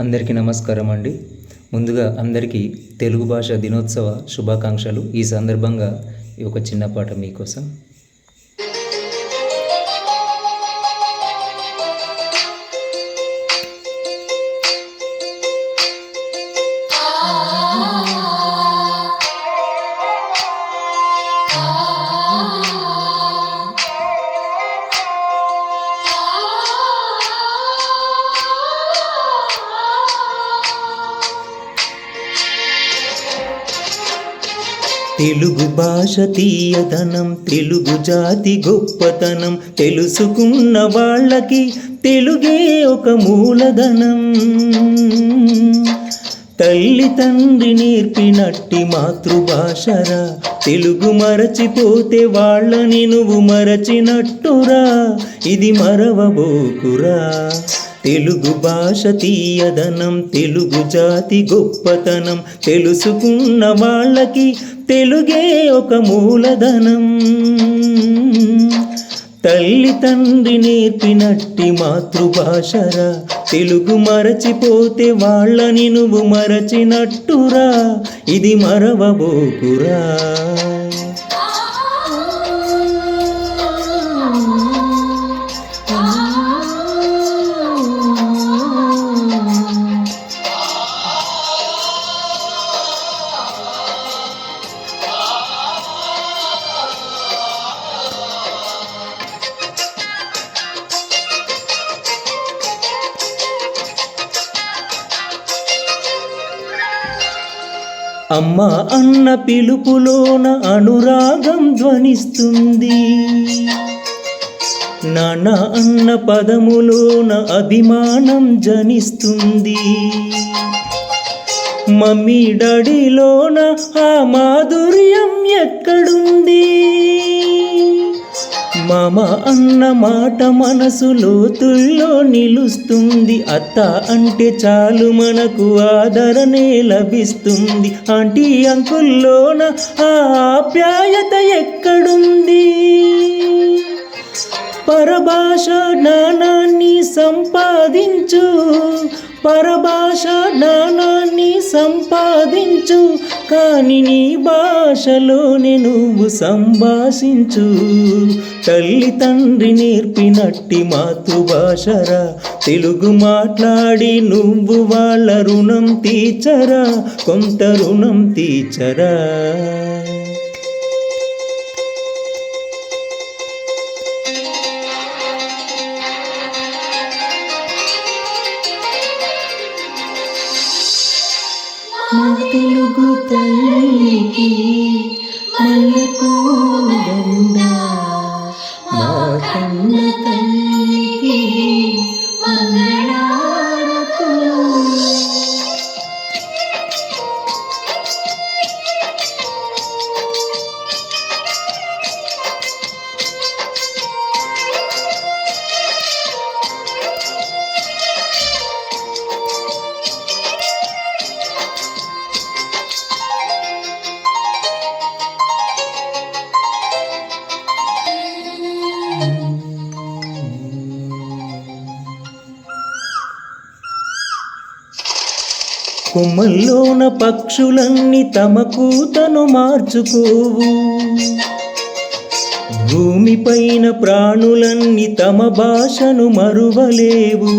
అందరికీ నమస్కారం అండి. ముందుగా అందరికీ తెలుగు భాష దినోత్సవ శుభాకాంక్షలు. ఈ సందర్భంగా ఒక చిన్న పాట మీకోసం. తెలుగు భాష తీయదనం, తెలుగు జాతి గొప్పతనం, తెలుసుకున్న వాళ్ళకి తెలుగే ఒక మూలధనం. తల్లి తండ్రి నేర్పినట్టి మాతృభాషరా, తెలుగు మరచిపోతే వాళ్ళని నువ్వు మరచినట్టురా, ఇది మరవబోకురా. తెలుగు భాష తీయదనం, తెలుగు జాతి గొప్పతనం, తెలుసుకున్న వాళ్ళకి తెలుగే ఒక మూలధనం. తల్లి తండ్రి నేర్పినట్టి మాతృభాషరా, తెలుగు మరచిపోతే వాళ్ళని నువ్వు మరచినట్టురా, ఇది మరవబోకురా. అమ్మ అన్న పిలుపులోన అనురాగం ధ్వనిస్తుంది, నాన్న అన్న పదములోన అభిమానం జనిస్తుంది, మమ్మీ డాడీలోన ఆ మాధుర్యం ఎక్కడుంది, మామ అన్న మాట మనసు లోతుల్లో నిలుస్తుంది, అత్త అంటే చాలు మనకు ఆదరణే లభిస్తుంది, ఆంటీ అంకుల్లోన ఆ ఆప్యాయత ఎక్కడుంది. పరభాష జ్ఞానాన్ని సంపాదించు, పరభాష జ్ఞానాన్ని సంపాదించు, కానీ నీ భాషలోనే నువ్వు సంభాషించు. తల్లి తండ్రి నేర్పినట్టి మాతృభాషరా, తెలుగు మాట్లాడి నువ్వు వాళ్ళ రుణం తీర్చరా, కొంత రుణం తీర్చరా. మా తెలుగు తల్లికి మల్లెపూదండ, మా కన్న తల్లికి మంగళారతులు. కొమ్మల్లోన పక్షులన్నీ తమ కూతను మార్చుకోవు, భూమిపైన ప్రాణులన్నీ తమ భాషను మరువలేవు.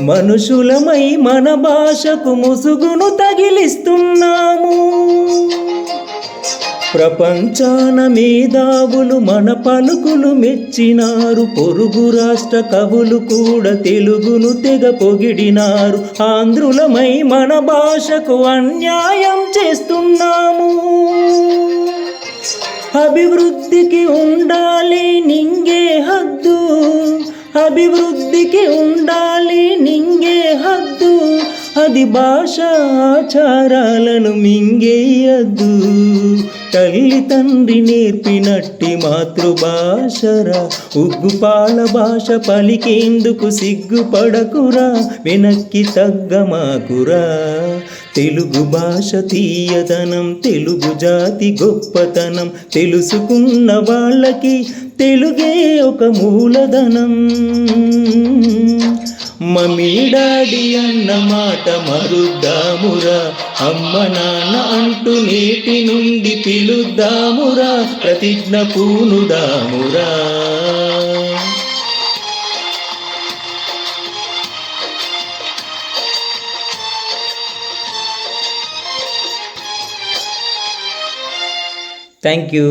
మనుషులమై మన భాషకు ముసుగును తగిలిస్తున్నాము, ప్రపంచాన మేధావులు మన పలుకులు మెచ్చినారు, పొరుగు రాష్ట్ర కవులు కూడా తెలుగును తెగ పొగిడినారు. ఆంధ్రులమై మన భాషకు అన్యాయం చేస్తున్నాము, అభివృద్ధికి ఉండాలి నింగే హద్దు, అభివృద్ధికి ఉండాలి నింగే హద్దు, అది భాషాచారాలను మింగేయద్దు. తల్లి తండ్రి నేర్పినట్టి మాతృభాషరా, ఉగ్గుపాల భాష పలికేందుకు సిగ్గుపడకురా, వెనక్కి తగ్గమాకురా. తెలుగు భాష తీయదనం, తెలుగు జాతి గొప్పతనం, తెలుసుకున్న వాళ్ళకి తెలుగే ఒక మూలధనం. మమ్మీ డాడీ అన్న మాట మరుద్దామురా, అమ్మ నాన్న అంటూ నేటి నుండి పిలుద్దామురా, ప్రతిజ్ఞ పూనుదామురా. Thank you.